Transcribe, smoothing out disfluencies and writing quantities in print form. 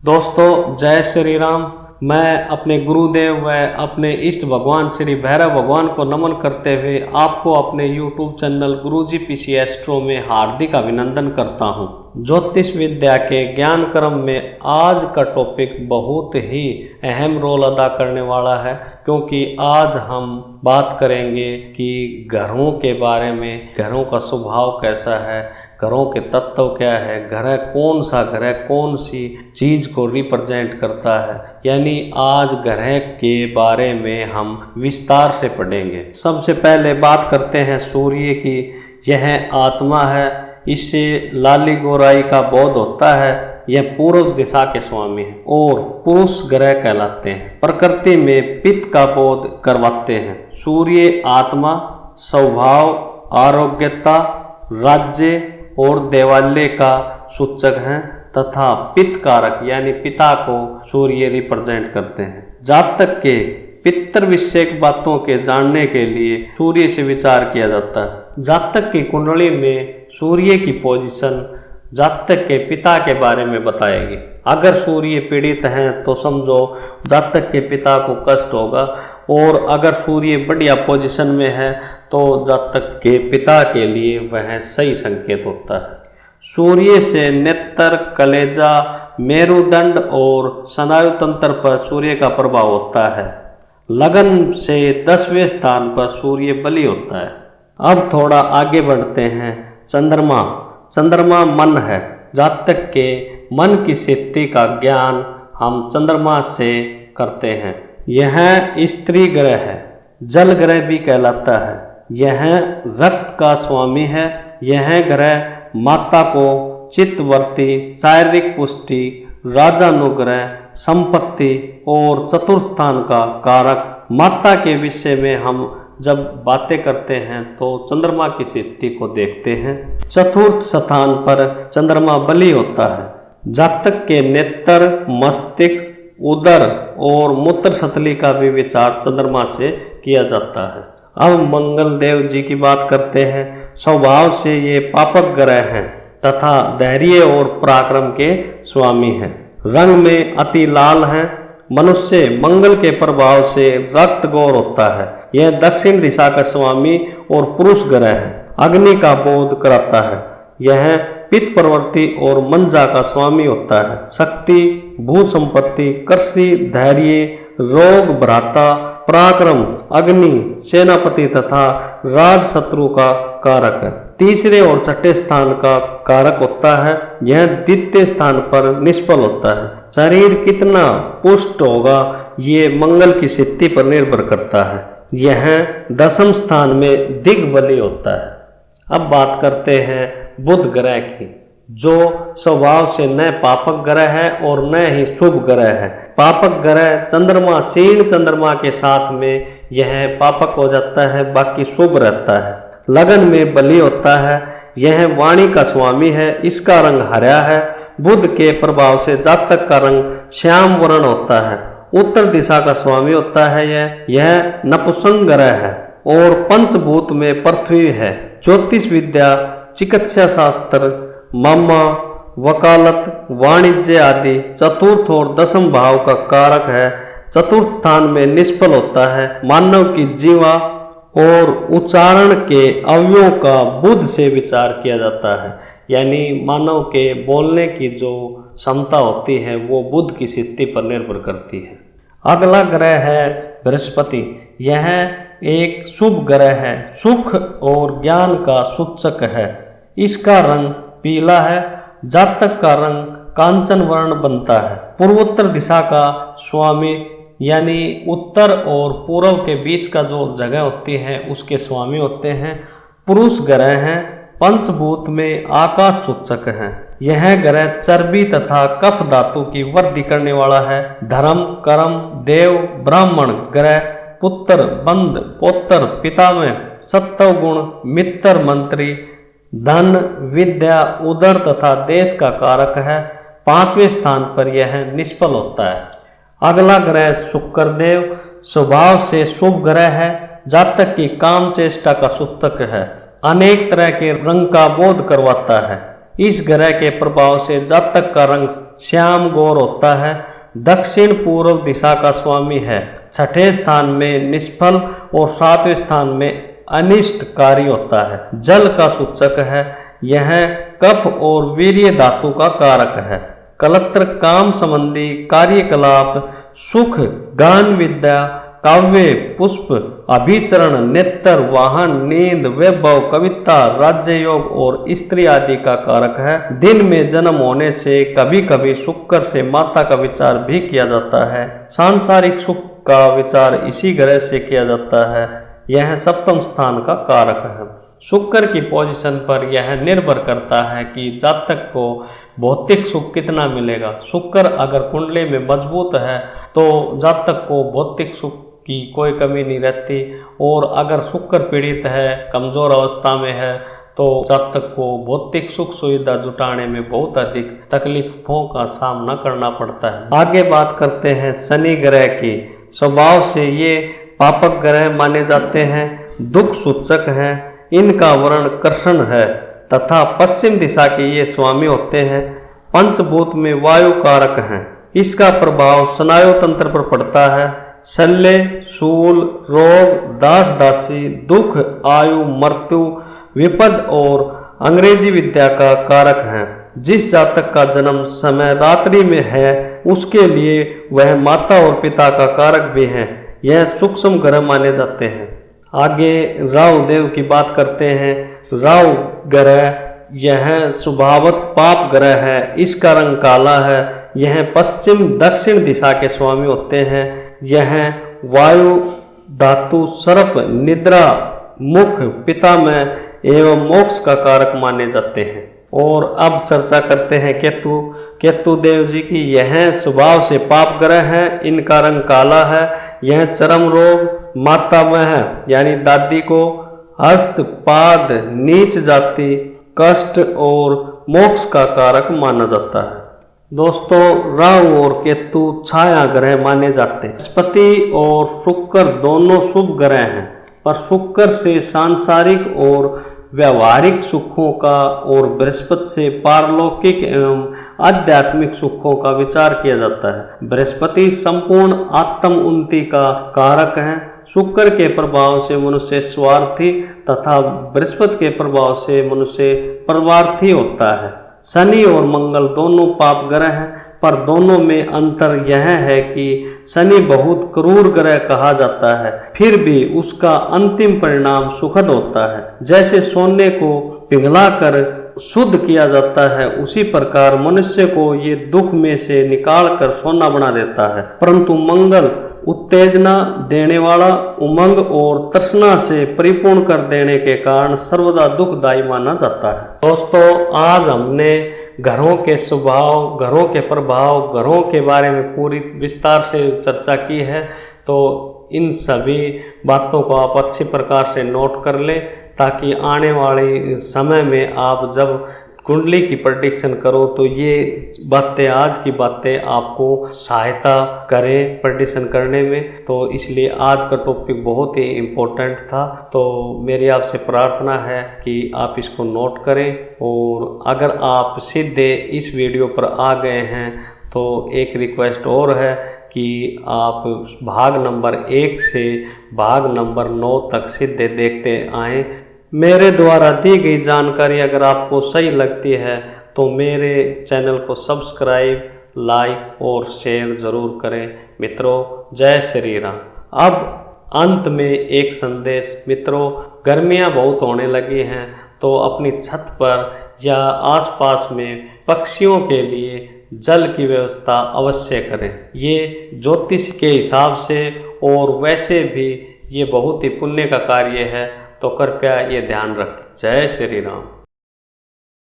दोस्तों जय श्री राम। मैं अपने गुरुदेव व अपने इष्ट भगवान श्री भैरव भगवान को नमन करते हुए आपको अपने YouTube चैनल गुरुजी पीसी एस्ट्रो में हार्दिक अभिनंदन करता हूं। ज्योतिष विद्या के ज्ञान क्रम में आज का टॉपिक बहुत ही अहम रोल अदा करने वाला है, क्योंकि आज हम बात करेंगे कि घरों के बारे में, घरों का स्वभाव कैसा है, घरों के तत्व क्या है, घर कौन सा घर है, कौन सी चीज को रिप्रेजेंट करता है। यानी आज घर के बारे में हम विस्तार से पढ़ेंगे। सबसे पहले बात करते हैं सूर्य की। यह आत्मा है, इससे लाली गोराई का बोध होता है। यह पूर्व दिशा के स्वामी है और पुरुष ग्रह कहलाते हैं। प्रकृति में पित्त का बोध करवाते हैं। सूर्य आत्मा, स्वभाव, आरोग्यता, राज्य और देवालय का सूचक है तथा पित्त कारक यानी पिता को सूर्य रिप्रेजेंट करते हैं। जातक के पितृ विषयक बातों के जानने के लिए सूर्य से विचार किया जाता है। जातक की कुंडली में सूर्य की पोजीशन जातक के पिता के बारे में बताएगी। अगर सूर्य पीड़ित हैं तो समझो जातक के पिता को कष्ट होगा, और अगर सूर्य बढ़िया पोजीशन में है तो जातक के पिता के लिए वह सही संकेत होता है। सूर्य से नेत्र, कलेजा, मेरुदंड और स्नायु तंत्र पर सूर्य का प्रभाव होता है। लगन से 10वें स्थान पर सूर्य बली होता है। अब थोड़ा आगे बढ़ते हैं। चंद्रमा। चंद्रमा मन है। जातक के मन की स्थिति का ज्ञान हम चंद्रमा से करते हैं। यह स्त्री ग्रह है, जल ग्रह भी कहलाता है। यह रक्त का स्वामी है। यह ग्रह माता को चित्तवृत्ति, शारीरिक पुष्टि, राजानुग्रह, संपत्ति और चतुर्थ स्थान का कारक। माता के विषय में हम जब बातें करते हैं तो चंद्रमा की स्थिति को देखते हैं। चतुर्थ स्थान पर चंद्रमा बली होता है। जातक के नेत्र, मस्तिष्क, उदर और मूत्र सतली का भी विचार चंद्रमा से किया जाता है। अब मंगल देव जी की बात करते हैं। स्वभाव से ये पापक ग्रह हैं तथा धैर्य और पराक्रम के स्वामी हैं। रंग में अति लाल हैं। मनुष्य मंगल के प्रभाव से रक्त गौर होता है। यह दक्षिण दिशा का स्वामी और पुरुष ग्रह है। अग्नि का बोध कराता है। यह पित्त प्रवृत्ति और मंजा का स्वामी होता है। शक्ति, भू संपत्ति, कृषि, धैर्य, रोग, भ्राता, पराक्रम, अग्नि, सेनापति तथा राज शत्रु का कारक है। तीसरे और छठे स्थान का कारक होता है। यह द्वितीय स्थान पर निष्फल होता है। शरीर कितना पुष्ट होगा ये मंगल की स्थिति पर निर्भर करता है। यह 10वें स्थान में दिग्बली होता है। अब बात करते हैं बुध ग्रह की, जो स्वभाव से न पापक ग्रह है और न ही शुभ ग्रह है। पापक ग्रह चंद्रमा, क्षीण चंद्रमा के साथ में यह पापक हो जाता है, बाकी शुभ रहता है। लगन में बली होता है। यह वाणी का स्वामी है। इसका रंग हरा है। बुध के प्रभाव से जातक का रंग श्याम वर्ण होता है। उत्तर दिशा का स्वामी होता है। यह नपुंसक ग्रह है और पंचभूत में पृथ्वी है। ज्योतिष विद्या, चिकित्सा शास्त्र, मामा, वकालत, वाणिज्य आदि चतुर्थ और 10वें भाव का कारक है। चतुर्थ स्थान में निष्फल होता है। मानव की जीवा और उच्चारण के अवयवों का बुध से विचार किया जाता है। यानी मानव के बोलने की जो क्षमता होती है वो बुध की स्थिति पर निर्भर करती है। अगला ग्रह है बृहस्पति। यह एक शुभ ग्रह है। सुख और ज्ञान का सूचक है। इसका रंग पीला है। जातक का रंग कांचन वर्ण बनता है। पूर्वोत्तर दिशा का स्वामी यानी उत्तर और पूर्व के बीच का जो जगह होती है उसके स्वामी होते हैं। पुरुष ग्रह हैं। पंचभूत में आकाश सूचक है। यह ग्रह चर्बी तथा कफ धातु की वृद्धि करने वाला है। धर्म, कर्म, देव, ब्राह्मण ग्रह, पुत्र, बंध, पौत्र, पितामह, सत्व गुण, मित्र, मंत्री, धन, विद्या, उदर तथा देश का कारक है। 5वें स्थान पर यह निष्फल होता है। अगला ग्रह शुक्रदेव स्वभाव से शुभ ग्रह है। जातक की काम चेष्टा का सूचक है। अनेक तरह के रंग का बोध करवाता है। इस ग्रह के प्रभाव से जातक का रंग श्याम गौर होता है। दक्षिण पूर्व दिशा का स्वामी है। छठे स्थान में निष्फल और सातवें स्थान में अनिष्टकारी होता है। जल का सूचक है। यह कफ और वीर्य धातु का कारक है। कलत्र काम संबंधी कार्यकलाप, सुख, गान विद्या, काव्य, पुष्प, अभिचरण, नेत्र, वाहन, नींद, वैभव, कविता, राज्य योग और स्त्री आदि का कारक है। दिन में जन्म होने से कभी कभी शुक्र से माता का विचार भी किया जाता है। सांसारिक सुख का विचार इसी ग्रह से किया जाता है। यह सप्तम स्थान का कारक है। शुक्र की पोजीशन पर यह निर्भर करता है कि जातक को भौतिक सुख कितना मिलेगा। शुक्र अगर कुंडली में मजबूत है तो जातक को भौतिक सुख की कोई कमी नहीं रहती, और अगर शुक्र पीड़ित है, कमजोर अवस्था में है, तो जातक को भौतिक सुख सुविधा जुटाने में बहुत अधिक तकलीफों का सामना करना पड़ता है। आगे बात करते हैं शनि ग्रह की। स्वभाव से ये पापक ग्रह माने जाते हैं, दुख सूचक हैं। इनका वर्ण कृष्ण है तथा पश्चिम दिशा के ये स्वामी होते हैं। पंचभूत में वायु कारक हैं। इसका प्रभाव स्नायु तंत्र पर पड़ता है। शल्य, शूल, रोग, दास दासी, दुख, आयु, मृत्यु, विपद और अंग्रेजी विद्या का कारक है। जिस जातक का जन्म समय रात्रि में है उसके लिए वह माता और पिता का कारक भी है। यह सूक्ष्म ग्रह माने जाते हैं। आगे राहु देव की बात करते हैं। राहु ग्रह यह स्वभावत पाप ग्रह है। इसका रंग काला है। यह पश्चिम दक्षिण दिशा के स्वामी होते हैं। यह वायु, धातु, सर्प, निद्रा, मुख, पितामह एवं मोक्ष का कारक माने जाते हैं। और अब चर्चा करते हैं केतु देव जी की। यह स्वभाव से पाप ग्रह है। इनका रंग काला है। यह चरम रोग, मातामह यानी दादी को, हस्त, पाद, नीच जाति, कष्ट और मोक्ष का कारक माना जाता है। दोस्तों, राहु और केतु छाया ग्रह माने जाते हैं। बृहस्पति और शुक्र दोनों शुभ ग्रह हैं, पर शुक्र से सांसारिक और व्यवहारिक सुखों का और बृहस्पति से पारलौकिक एवं आध्यात्मिक सुखों का विचार किया जाता है। बृहस्पति संपूर्ण आत्म उन्नति का कारक है। शुक्र के प्रभाव से मनुष्य स्वार्थी तथा बृहस्पति के प्रभाव से मनुष्य परमार्थी होता है। शनि और मंगल दोनों पाप ग्रह हैं, पर दोनों में अंतर यह है कि शनि बहुत क्रूर ग्रह कहा जाता है, फिर भी उसका अंतिम परिणाम सुखद होता है। जैसे सोने को पिघलाकर शुद्ध किया जाता है, उसी प्रकार मनुष्य को ये दुख में से निकालकर सोना बना देता है। परंतु मंगल उत्तेजना देने वाला, उमंग और तृष्णा से परिपूर्ण कर देने के कारण सर्वदा दुखदायी माना जाता है। दोस्तों, आज हमने घरों के स्वभाव, घरों के प्रभाव, घरों के बारे में पूरी विस्तार से चर्चा की है। तो इन सभी बातों को आप अच्छी प्रकार से नोट कर लें, ताकि आने वाले समय में आप जब कुंडली की प्रेडिक्शन करो तो ये बातें, आज की बातें आपको सहायता करें प्रेडिक्शन करने में। तो इसलिए आज का टॉपिक बहुत ही इम्पोर्टेंट था। तो मेरी आपसे प्रार्थना है कि आप इसको नोट करें, और अगर आप सीधे इस वीडियो पर आ गए हैं तो एक रिक्वेस्ट और है कि आप भाग नंबर 1 से भाग नंबर 9 तक सीधे देखते आएँ। मेरे द्वारा दी गई जानकारी अगर आपको सही लगती है तो मेरे चैनल को सब्सक्राइब, लाइक और शेयर ज़रूर करें। मित्रों, जय श्री राम। अब अंत में एक संदेश। मित्रों, गर्मियां बहुत होने लगी हैं, तो अपनी छत पर या आसपास में पक्षियों के लिए जल की व्यवस्था अवश्य करें। ये ज्योतिष के हिसाब से और वैसे भी ये बहुत ही पुण्य का कार्य है, तो कृपया ये ध्यान रखें। जय श्री राम।